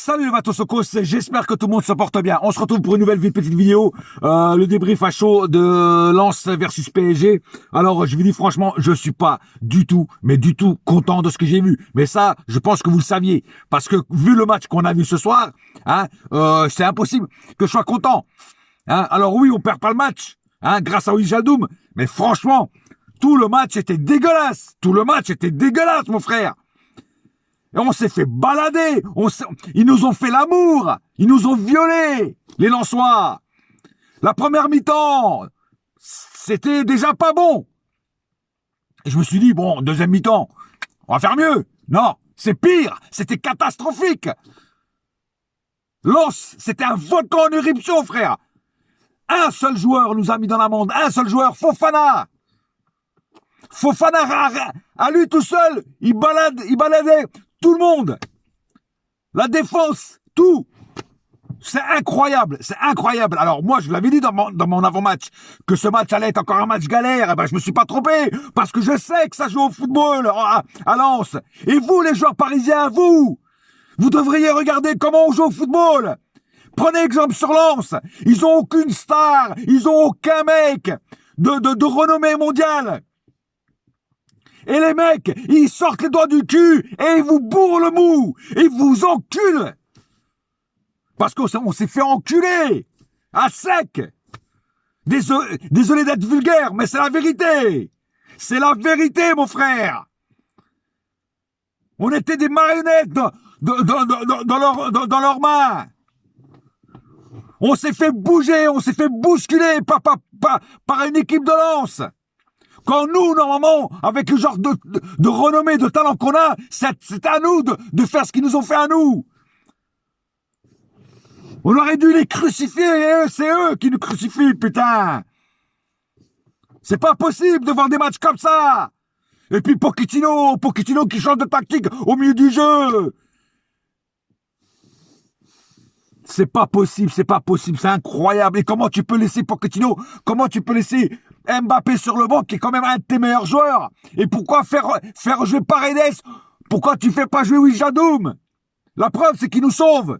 Salut les Vatosokos, j'espère que tout le monde se porte bien. On se retrouve pour une nouvelle petite vidéo, le débrief à chaud de Lens versus PSG. Alors je vous dis franchement, je suis pas du tout, mais du tout content de ce que j'ai vu. Mais ça, je pense que vous le saviez, parce que vu le match qu'on a vu ce soir, c'est impossible que je sois content. Alors oui, on perd pas le match, grâce à Wijnaldum, mais franchement, tout le match était dégueulasse. Tout le match était dégueulasse, mon frère. Et on s'est fait balader. Ils nous ont fait l'amour. Ils nous ont violés, les Lensois. La première mi-temps, c'était déjà pas bon. Et je me suis dit, bon, deuxième mi-temps, on va faire mieux. Non, c'est pire. C'était catastrophique. Lens, c'était un volcan en éruption, frère. Un seul joueur nous a mis dans l'amende. Un seul joueur, Fofana. Fofana, à lui tout seul, il baladait tout le monde. La défense, tout. C'est incroyable, c'est incroyable. Alors moi, je l'avais dit dans mon avant-match, que ce match allait être encore un match galère. Eh ben, je me suis pas trompé, parce que je sais que ça joue au football à Lens. Et vous, les joueurs parisiens, vous devriez regarder comment on joue au football. Prenez exemple sur Lens. Ils ont aucune star, ils ont aucun mec de renommée mondiale. Et les mecs, ils sortent les doigts du cul et ils vous bourrent le mou. Et ils vous enculent. Parce qu'on s'est fait enculer. À sec. Désolé d'être vulgaire, mais c'est la vérité. C'est la vérité, mon frère. On était des marionnettes dans leurs mains. On s'est fait bouger, on s'est fait bousculer par une équipe de Lens. Quand nous, normalement, avec le genre de renommée, de talent qu'on a, c'est à nous de faire ce qu'ils nous ont fait à nous. On aurait dû les crucifier, et c'est eux qui nous crucifient, putain. C'est pas possible de voir des matchs comme ça. Et puis Pochettino qui change de tactique au milieu du jeu. C'est pas possible, c'est incroyable. Et comment tu peux laisser Pochettino, comment tu peux laisser Mbappé sur le banc, qui est quand même un de tes meilleurs joueurs? Et pourquoi faire jouer Paredes? Pourquoi tu fais pas jouer Wijnaldum? La preuve, c'est qu'il nous sauve.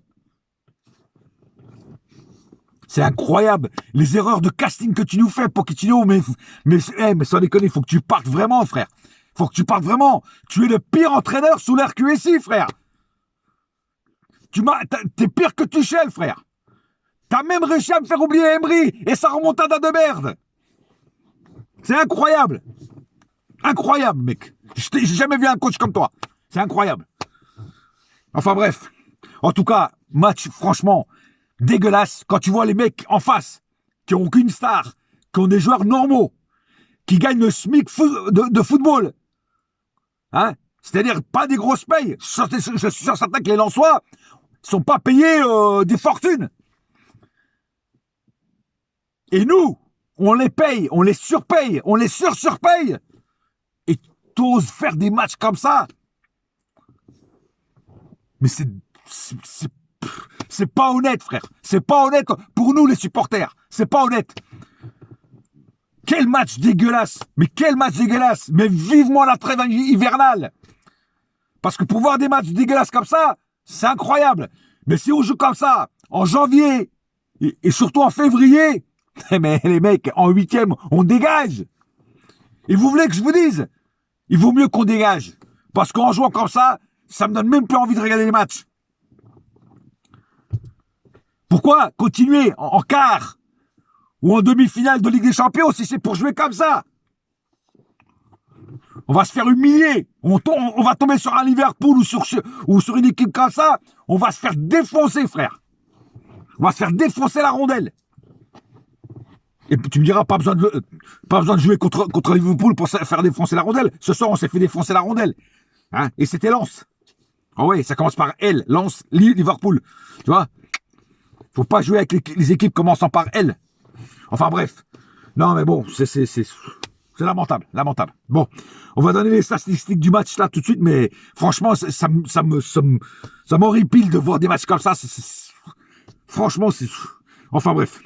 C'est incroyable. Les erreurs de casting que tu nous fais, Pochettino, mais sans déconner, il faut que tu partes vraiment, frère. Faut que tu partes vraiment. Tu es le pire entraîneur sous l'ère QSI, frère. T'es pire que Tuchel, frère. T'as même réussi à me faire oublier Emery et sa remontada de merde. C'est incroyable. Incroyable, mec. J'ai jamais vu un coach comme toi. C'est incroyable. Enfin bref. En tout cas, match franchement dégueulasse. Quand tu vois les mecs en face, qui ont aucune star, qui ont des joueurs normaux, qui gagnent le SMIC de football. C'est-à-dire pas des grosses payes. Je suis certain que les Lensois sont pas payés des fortunes. Et nous, on les paye, on les surpaye, on les surpaye. Et t'oses faire des matchs comme ça. Mais c'est pas honnête, frère. C'est pas honnête pour nous, les supporters. C'est pas honnête. Quel match dégueulasse. Mais quel match dégueulasse. Mais vivement la trêve hivernale. Parce que pour voir des matchs dégueulasses comme ça, c'est incroyable. Mais si on joue comme ça, en janvier, et surtout en février, mais les mecs, en 8e, on dégage. Et vous voulez que je vous dise, il vaut mieux qu'on dégage. Parce qu'en jouant comme ça me donne même plus envie de regarder les matchs. Pourquoi continuer en quart ou en demi-finale de Ligue des Champions si c'est pour jouer comme ça? On va se faire humilier. On va tomber sur un Liverpool ou sur une équipe comme ça. On va se faire défoncer, frère. On va se faire défoncer la rondelle. Et tu me diras, pas besoin de jouer contre Liverpool pour se faire défoncer la rondelle. Ce soir, on s'est fait défoncer la rondelle. Et c'était Lens. Ah ouais, ça commence par L. Lens, Liverpool. Tu vois? Faut pas jouer avec les équipes commençant par L. Enfin bref. Non mais bon, c'est lamentable, lamentable. Bon, on va donner les statistiques du match là tout de suite, mais franchement, ça m'horripile de voir des matchs comme ça. Franchement, c'est... Enfin bref.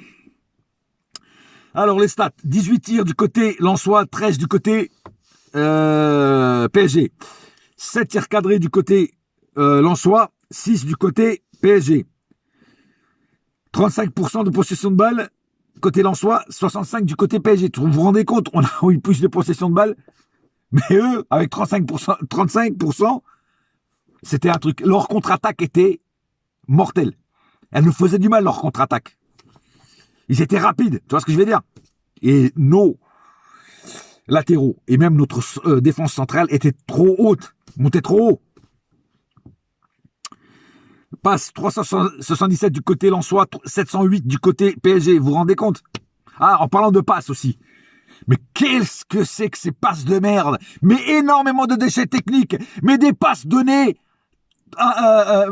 Alors les stats, 18 tirs du côté Lensois, 13 du côté PSG. 7 tirs cadrés du côté Lensois, 6 du côté PSG, 35% de possession de balle côté Lensois, 65% du côté PSG. Vous vous rendez compte, on a eu plus de possession de balle, mais eux, avec 35%, c'était un truc. Leur contre-attaque était mortelle. Elle nous faisait du mal, leur contre-attaque. Ils étaient rapides, tu vois ce que je veux dire? Et nos latéraux, et même notre défense centrale était trop haute, montait trop haut. Passe 377 du côté Lensois, 708 du côté PSG, vous vous rendez compte? Ah, en parlant de passes aussi. Mais qu'est-ce que c'est que ces passes de merde? Mais énormément de déchets techniques, mais des passes données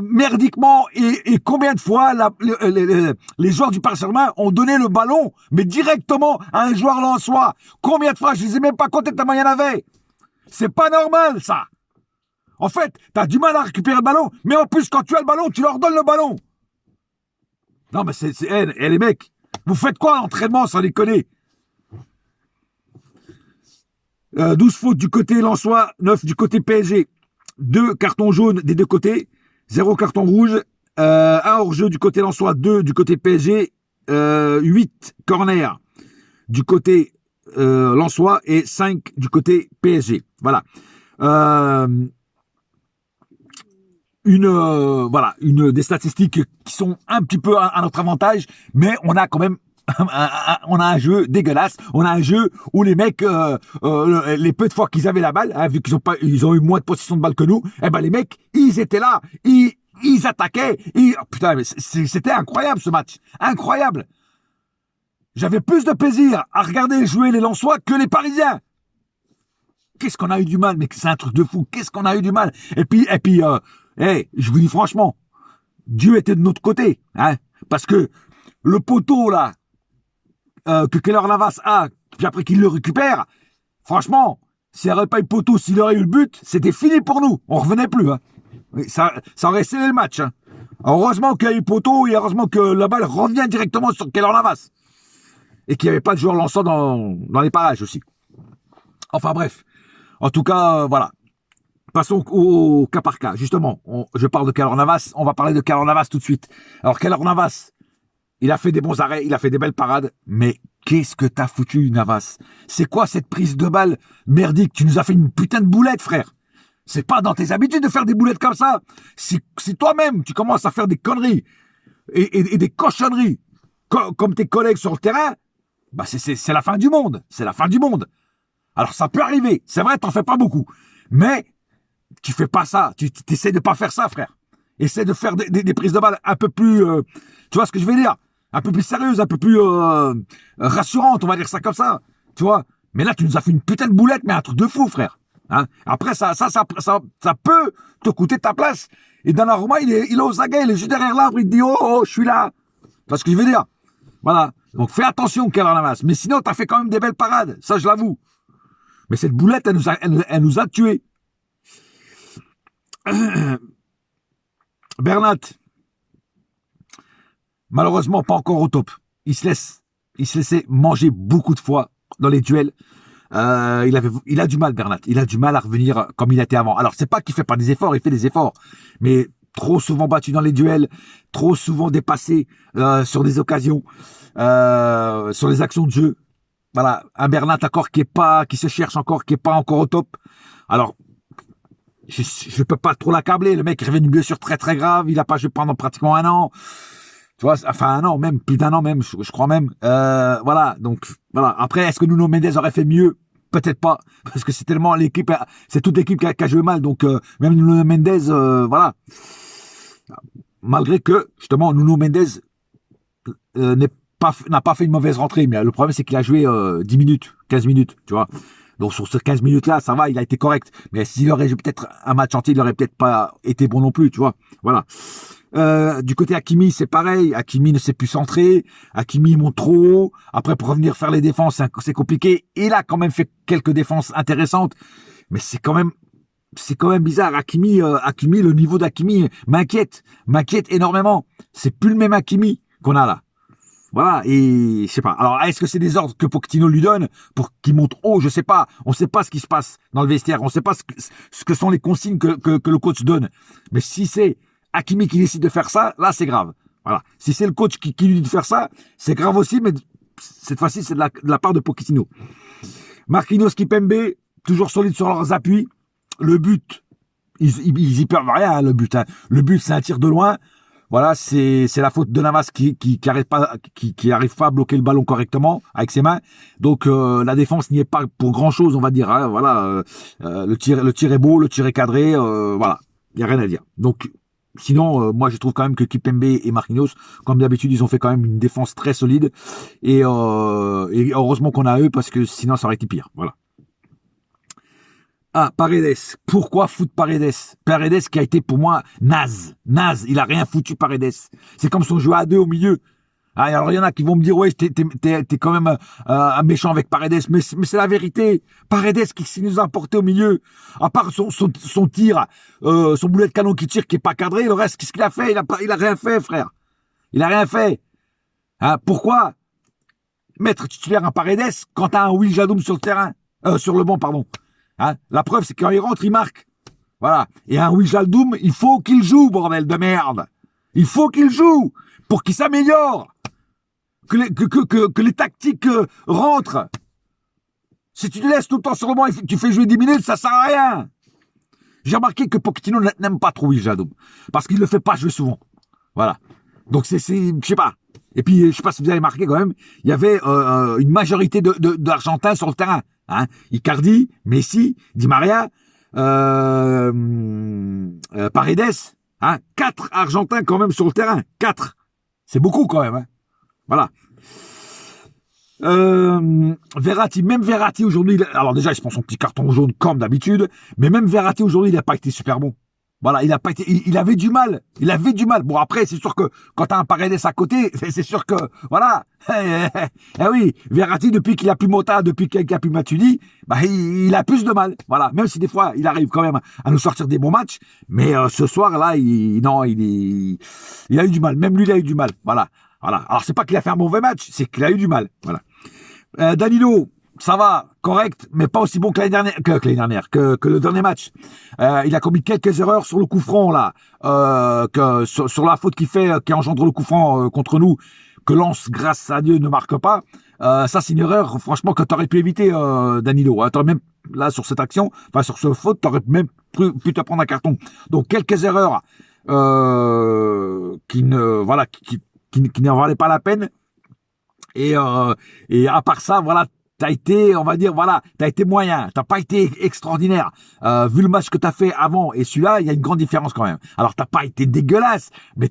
merdiquement, et combien de fois les joueurs du Paris Saint-Germain ont donné le ballon, mais directement à un joueur lensois? Combien de fois? Je ne les ai même pas comptés tellement il y en avait. C'est pas normal, ça. En fait, tu as du mal à récupérer le ballon, mais en plus, quand tu as le ballon, tu leur donnes le ballon. Non, mais les mecs, vous faites quoi l'entraînement, sans déconner? 12 fautes du côté lensois, 9 du côté PSG. 2 cartons jaunes des deux côtés, 0 carton rouge, 1 hors-jeu du côté lensois, 2 du côté PSG, 8 corners du côté lensois et 5 du côté PSG. Voilà. Une des statistiques qui sont un petit peu à notre avantage, mais on a quand même on a un jeu dégueulasse, on a un jeu où les mecs, les peu de fois qu'ils avaient la balle, hein, vu ils ont eu moins de possession de balle que nous, eh ben les mecs, ils étaient là, ils attaquaient, putain, mais c'était incroyable ce match, incroyable. J'avais plus de plaisir à regarder jouer les Lensois que les Parisiens. Qu'est-ce qu'on a eu du mal, mais c'est un truc de fou, qu'est-ce qu'on a eu du mal. Et puis, je vous dis franchement, Dieu était de notre côté, hein, parce que le poteau là, que Keylor Navas a, puis après qu'il le récupère, franchement, s'il n'y aurait pas eu poteau, s'il aurait eu le but, c'était fini pour nous. On revenait plus. Hein. Ça aurait scellé le match. Hein. Heureusement qu'il y a eu poteau et heureusement que la balle revient directement sur Keylor Navas. Et qu'il n'y avait pas de joueur lançant dans les parages aussi. Enfin bref. En tout cas, voilà. Passons au cas par cas. Justement, je parle de Keylor Navas. On va parler de Keylor Navas tout de suite. Alors Keylor Navas, il a fait des bons arrêts, il a fait des belles parades, mais qu'est-ce que t'as foutu, Navas? C'est quoi cette prise de balle merdique? Tu nous as fait une putain de boulette, frère. C'est pas dans tes habitudes de faire des boulettes comme ça. Si toi-même, tu commences à faire des conneries et des cochonneries comme tes collègues sur le terrain, bah c'est la fin du monde. C'est la fin du monde. Alors ça peut arriver. C'est vrai, t'en fais pas beaucoup. Mais tu fais pas ça. Tu essaies de pas faire ça, frère. Essaie de faire des prises de balle un peu plus... tu vois ce que je veux dire? Un peu plus sérieuse, un peu plus rassurante, on va dire ça comme ça. Tu vois? Mais là, tu nous as fait une putain de boulette, mais un truc de fou, frère. Hein? Après, ça peut te coûter ta place. Et Donnarumma, il est aux aguets, il est juste derrière l'arbre, il te dit, oh, je suis là. Tu vois ce que je veux dire? Voilà. Donc, fais attention, Keylor Navas. Mais sinon, t'as fait quand même des belles parades. Ça, je l'avoue. Mais cette boulette, elle nous a tués. Bernat, malheureusement pas encore au top. Il se laissait manger beaucoup de fois dans les duels. Il a du mal, Bernat. Il a du mal à revenir comme il était avant. Alors c'est pas qu'il fait pas des efforts, il fait des efforts, mais trop souvent battu dans les duels, trop souvent dépassé sur des occasions, sur les actions de jeu. Voilà, un Bernat encore qui se cherche encore, qui est pas encore au top. Alors je peux pas trop l'accabler. Le mec, il revient d'une blessure très très grave. Il a pas joué pendant pratiquement 1 an. Tu vois, enfin 1 an même, plus d'1 an même, je crois même. Voilà, donc voilà. Après, est-ce que Nuno Mendes aurait fait mieux? Peut-être pas, parce que c'est tellement l'équipe, c'est toute l'équipe qui a joué mal. Donc même Nuno Mendes, voilà. Malgré que justement Nuno Mendes n'a pas fait une mauvaise rentrée, mais le problème c'est qu'il a joué 10 minutes, 15 minutes, tu vois. Donc sur ces 15 minutes-là, ça va, il a été correct. Mais s'il aurait joué peut-être un match entier, il aurait peut-être pas été bon non plus, tu vois. Voilà. Du côté Hakimi, c'est pareil. Hakimi ne sait plus centrer. Hakimi monte trop haut. Après, pour revenir faire les défenses, c'est compliqué. Il a quand même fait quelques défenses intéressantes. Mais c'est quand même bizarre. Hakimi, le niveau d'Hakimi m'inquiète énormément. C'est plus le même Hakimi qu'on a là. Voilà, et je sais pas. Alors, est-ce que c'est des ordres que Pochettino lui donne pour qu'il monte haut? Je sais pas. On sait pas ce qui se passe dans le vestiaire. On sait pas ce que sont les consignes que le coach donne. Mais si c'est Hakimi qui décide de faire ça, là c'est grave. Voilà. Si c'est le coach qui lui dit de faire ça, c'est grave aussi, mais cette fois-ci c'est de la part de Pochettino. Marquinhos, Kimpembe, toujours solide sur leurs appuis. Le but, ils y peuvent rien, hein, le but. Hein. Le but, c'est un tir de loin. Voilà, c'est la faute de Navas qui arrive pas à bloquer le ballon correctement avec ses mains. Donc la défense n'y est pas pour grand chose, on va dire. Hein. Voilà, le tir est beau, le tir est cadré. Voilà, il y a rien à dire. Donc sinon, moi je trouve quand même que Kimpembe et Marquinhos, comme d'habitude, ils ont fait quand même une défense très solide. Et heureusement qu'on a eux parce que sinon ça aurait été pire. Voilà. Ah, Paredes. Pourquoi foutre Paredes? Paredes qui a été pour moi naze. Naze. Il a rien foutu, Paredes. C'est comme son jeu à deux au milieu. Ah, alors il y en a qui vont me dire, ouais, t'es quand même un méchant avec Paredes. Mais c'est la vérité. Paredes qui nous a apporté au milieu. À part son tir, son boulet de canon qui tire, qui est pas cadré, le reste, qu'est-ce qu'il a fait? Il a rien fait, frère. Il a rien fait. Hein, pourquoi mettre titulaire un Paredes quand t'as un Will Jadoum sur le terrain? Sur le banc, pardon. Hein, la preuve, c'est que quand il rentre, il marque. Voilà. Et un Wijnaldum, il faut qu'il joue, bordel de merde. Il faut qu'il joue pour qu'il s'améliore. Que les tactiques rentrent. Si tu te laisses tout le temps sur le banc et tu fais jouer 10 minutes, ça sert à rien. J'ai remarqué que Pochettino n'aime pas trop Wijnaldum. Parce qu'il ne le fait pas jouer souvent. Voilà. Donc je sais pas. Et puis, je sais pas si vous avez marqué quand même, il y avait une majorité d'Argentins sur le terrain. Hein, Icardi, Messi, Di Maria, Paredes, hein, 4 Argentins quand même sur le terrain, 4, c'est beaucoup quand même, hein. Voilà. Verratti, même Verratti aujourd'hui, alors déjà il se prend son petit carton jaune comme d'habitude, mais même Verratti aujourd'hui il n'a pas été super bon. Voilà, il avait du mal. Bon, après, c'est sûr que quand t'as un Paredes à côté, c'est sûr que, voilà. Eh oui, Verratti, depuis qu'il a plus Mota, depuis qu'il a plus Matuidi, bah, il a plus de mal. Voilà. Même si des fois, il arrive quand même à nous sortir des bons matchs. Mais, ce soir-là, il a eu du mal. Même lui, il a eu du mal. Voilà. Voilà. Alors, c'est pas qu'il a fait un mauvais match, c'est qu'il a eu du mal. Voilà. Danilo, ça va, correct, mais pas aussi bon que que le dernier match. Il a commis quelques erreurs sur le coup franc, là, sur la faute qui engendre le coup franc contre nous, que Lens, grâce à Dieu, ne marque pas. Ça, c'est une erreur, franchement, que t'aurais pu éviter, Danilo. Hein. T'aurais même, là, sur cette action, enfin, sur ce faute, t'aurais même pu te prendre un carton. Donc, quelques erreurs qui n'en valaient pas la peine. Et à part ça, voilà, t'as été, on va dire, voilà, t'as été moyen, t'as pas été extraordinaire. Vu le match que t'as fait avant et celui-là, il y a une grande différence quand même. Alors t'as pas été dégueulasse, mais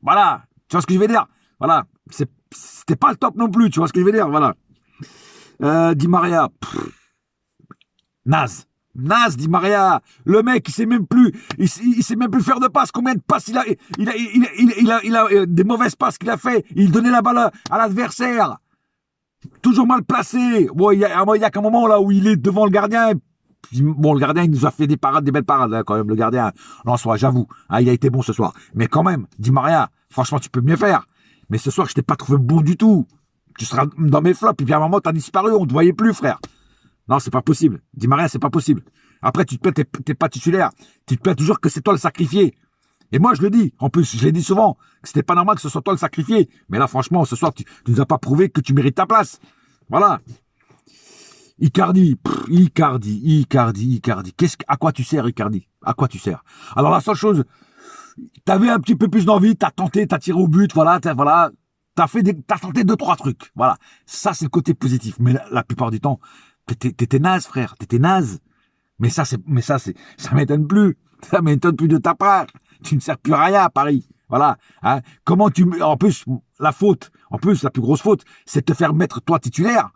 voilà, tu vois ce que je veux dire. Voilà, c'était pas le top non plus, tu vois ce que je veux dire. Voilà. Di Maria, naze. Di Maria, le mec, il sait même plus faire de passes. Combien de passes il a des mauvaises passes qu'il a fait. Il donnait la balle à l'adversaire. Toujours mal placé. Bon, il y a qu'un moment là où il est devant le gardien. Bon, le gardien, il nous a fait des belles parades là, quand même. Le gardien, Lensois, j'avoue, hein, il a été bon ce soir. Mais quand même, Di Maria, franchement, tu peux mieux faire. Mais ce soir, je t'ai pas trouvé bon du tout. Tu seras dans mes flops. Et puis à un moment, t'as disparu. On te voyait plus, frère. Non, c'est pas possible. Di Maria, c'est pas possible. Après, tu te plains, t'es pas titulaire. Tu te plains toujours que c'est toi le sacrifié. Et moi, je le dis. En plus, je l'ai dit souvent, que c'était pas normal que ce soit toi le sacrifié. Mais là, franchement, ce soir, tu nous as pas prouvé que tu mérites ta place. Voilà. Icardi. À quoi tu sers, Icardi? À quoi tu sers? Alors, la seule chose, t'avais un petit peu plus d'envie, t'as tenté, t'as tiré au but, voilà, t'as tenté 2-3 trucs. Voilà. Ça, c'est le côté positif. Mais la plupart du temps, t'étais naze, frère. T'étais naze. Mais ça m'étonne plus. Ça m'étonne plus de ta part. Tu ne sers plus à rien à Paris. Voilà. Hein. En plus, la plus grosse faute, c'est de te faire mettre toi titulaire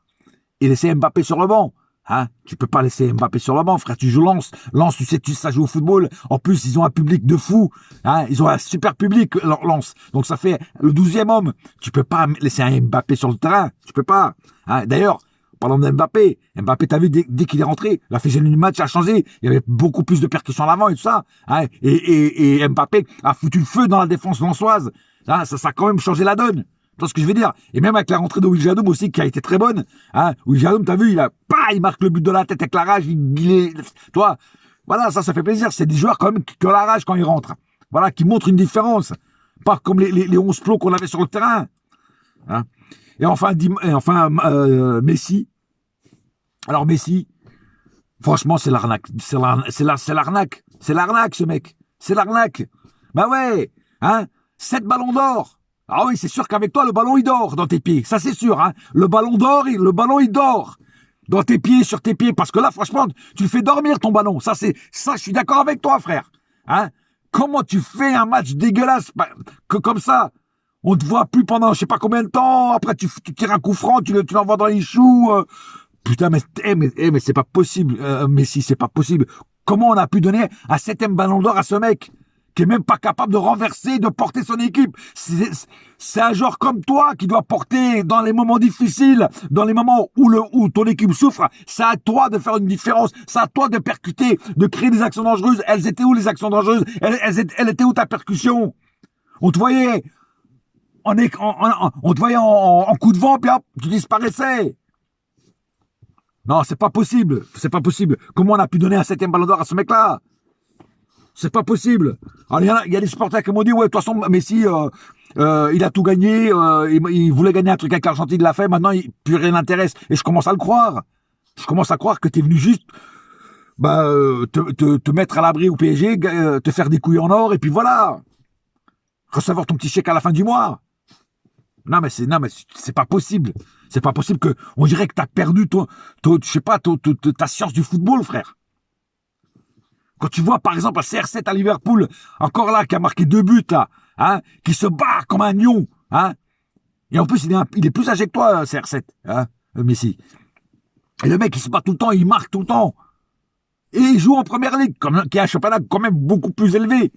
et laisser Mbappé sur le banc. Hein. Tu peux pas laisser Mbappé sur le banc, frère. Tu joues Lens. Lens, tu sais, ça joue au football. En plus, ils ont un public de fou. Hein. Ils ont un super public, Lens. Donc, ça fait le 12e homme. Tu peux pas laisser un Mbappé sur le terrain. Tu peux pas. Hein. D'ailleurs, parlant d'Mbappé, t'as vu, dès qu'il est rentré, la physionomie du match a changé. Il y avait beaucoup plus de percussions à l'avant et tout ça. Hein. Et Mbappé a foutu le feu dans la défense lensoise. Hein. Ça a quand même changé la donne. Tu vois ce que je veux dire? Et même avec la rentrée de Wijnaldum aussi, qui a été très bonne. Hein. Wijnaldum, t'as vu, il marque le but de la tête avec la rage. Toi, voilà, ça fait plaisir. C'est des joueurs quand même qui ont la rage quand ils rentrent. Voilà, qui montrent une différence. Pas comme les 11 plots qu'on avait sur le terrain. Hein. Et enfin, Messi. Alors Messi, franchement, c'est l'arnaque. C'est l'arnaque. C'est l'arnaque, ce mec. C'est l'arnaque. Bah ouais. Hein, 7 ballons d'or. Ah oui, c'est sûr qu'avec toi, le ballon, il dort dans tes pieds. Ça, c'est sûr. Hein. Le ballon, il dort. Dans tes pieds, sur tes pieds. Parce que là, franchement, tu le fais dormir, ton ballon. Ça, je suis d'accord avec toi, frère. Hein. Comment tu fais un match dégueulasse que comme ça? On te voit plus pendant je sais pas combien de temps. Après, tu tires un coup franc, tu l'envoies dans les choux. Putain, mais c'est pas possible. Messi, c'est pas possible. Comment on a pu donner un 7e ballon d'or à ce mec qui est même pas capable de renverser, de porter son équipe? C'est un joueur comme toi qui doit porter dans les moments difficiles, dans les moments où ton équipe souffre. C'est à toi de faire une différence. C'est à toi de percuter, de créer des actions dangereuses. Elles étaient où les actions dangereuses? Elles étaient où ta percussion? On te voyait on te voyait en coup de vent, puis hop, tu disparaissais. Non, c'est pas possible. C'est pas possible. Comment on a pu donner un 7e ballon d'or à ce mec-là? C'est pas possible. Alors, il y a des supporters qui m'ont dit, ouais, de toute façon, Messi, il a tout gagné, il voulait gagner un truc avec l'Argentine, il l'a fait, maintenant, plus rien n'intéresse. Et je commence à le croire. Je commence à croire que t'es venu juste te mettre à l'abri au PSG, te faire des couilles en or, et puis voilà. Recevoir ton petit chèque à la fin du mois. Non, mais c'est pas possible. C'est pas possible que, on dirait que t'as perdu je sais pas, ta science du football, frère. Quand tu vois, par exemple, un CR7 à Liverpool, encore là, qui a marqué 2 buts, là, hein, qui se bat comme un lion, hein. Et en plus, il est plus âgé que toi, CR7, hein, Messi. Et le mec, il se bat tout le temps, il marque tout le temps. Et il joue en première ligue, qui est un championnat quand même beaucoup plus élevé,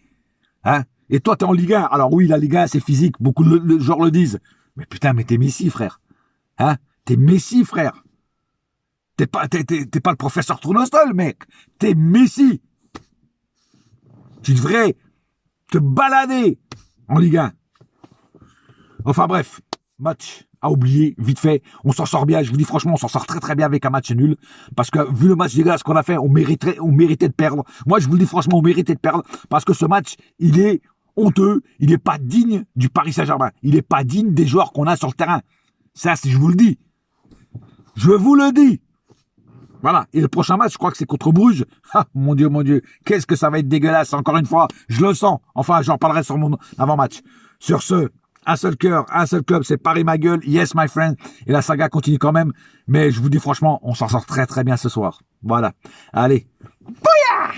hein. Et toi, t'es en Ligue 1. Alors oui, la Ligue 1, c'est physique. Beaucoup de joueurs le disent. Mais putain, mais t'es Messi, frère. Hein? T'es Messi, frère. T'es pas le professeur Tournesol, mec. T'es Messi. Tu devrais te balader en Ligue 1. Enfin bref, match à oublier, vite fait. On s'en sort bien. Je vous dis franchement, on s'en sort très très bien avec un match nul. Parce que vu le match dégueulasse qu'on a fait, on méritait de perdre. Moi, je vous le dis franchement, on méritait de perdre. Parce que ce match, il est honteux. Il n'est pas digne du Paris Saint-Germain. Il n'est pas digne des joueurs qu'on a sur le terrain. Ça, je vous le dis. Je vous le dis. Voilà. Et le prochain match, je crois que c'est contre Bruges. Ah, mon Dieu. Qu'est-ce que ça va être dégueulasse. Encore une fois, je le sens. Enfin, j'en parlerai sur mon avant-match. Sur ce, un seul cœur, un seul club, c'est Paris ma gueule. Yes, my friend. Et la saga continue quand même. Mais je vous dis franchement, on s'en sort très très bien ce soir. Voilà. Allez. Bouya!